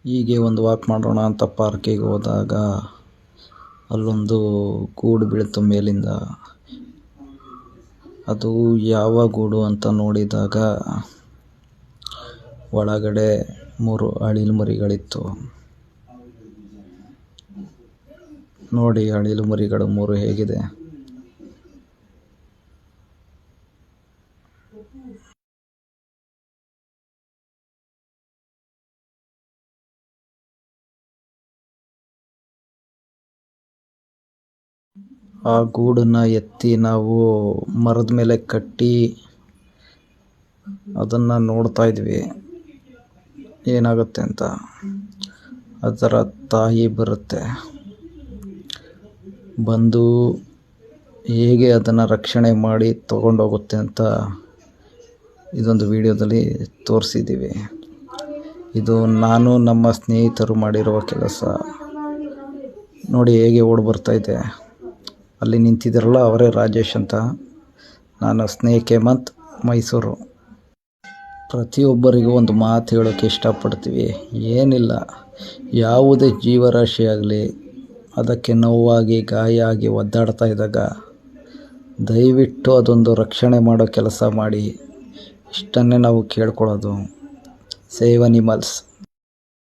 ಹೀಗೆ ಒಂದು ವಾಕ್ ಮಾಡೋಣ ಅಂತ ಪಾರ್ಕಿಗೆ ಹೋದಾಗ ಅಲ್ಲೊಂದು ಗೂಡು ಬೀಳ್ತು ಮೇಲಿಂದ. ಅದು ಯಾವ ಗೂಡು ಅಂತ ನೋಡಿದಾಗ ಒಳಗಡೆ 3 ಅಳಿಲು ಮರಿಗಳಿತ್ತು. ನೋಡಿ ಅಳಿಲು ಮರಿಗಳು 3 ಹೇಗಿದೆ. ಆ ಗೂಡನ್ನ ಎತ್ತಿ ನಾವು ಮರದ ಮೇಲೆ ಕಟ್ಟಿ ಅದನ್ನು ನೋಡ್ತಾ ಇದ್ವಿ ಏನಾಗುತ್ತೆ ಅಂತ. ಅದರ ತಾಯಿ ಬರುತ್ತೆ, ಬಂದು ಹೇಗೆ ಅದನ್ನು ರಕ್ಷಣೆ ಮಾಡಿ ತಗೊಂಡೋಗುತ್ತೆ ಅಂತ ಇದೊಂದು ವಿಡಿಯೋದಲ್ಲಿ ತೋರಿಸಿದ್ದೀವಿ. ಇದು ನಾನು ನಮ್ಮ ಸ್ನೇಹಿತರು ಮಾಡಿರುವ ಕೆಲಸ. ನೋಡಿ ಹೇಗೆ ಓಡಿ ಬರ್ತಾ ಇದೆ. ಅಲ್ಲಿ ನಿಂತಿದ್ದಾರಲ್ಲ ಅವರೇ ರಾಜೇಶ್ ಅಂತ. ನಾನು ಸ್ನೇಕ್ ಹೇಮಂತ್, ಮೈಸೂರು. ಪ್ರತಿಯೊಬ್ಬರಿಗೂ ಒಂದು ಮಾತು ಹೇಳೋಕ್ಕೆ ಇಷ್ಟಪಡ್ತೀವಿ. ಏನಿಲ್ಲ, ಯಾವುದೇ ಜೀವರಾಶಿ ಆಗಲಿ ಅದಕ್ಕೆ ನೋವಾಗಿ ಗಾಯ ಆಗಿ ಒದ್ದಾಡ್ತಾ ಇದ್ದಾಗ ದಯವಿಟ್ಟು ಅದೊಂದು ರಕ್ಷಣೆ ಮಾಡೋ ಕೆಲಸ ಮಾಡಿ. ಇಷ್ಟನ್ನೇ ನಾವು ಕೇಳ್ಕೊಳ್ಳೋದು. Save animals.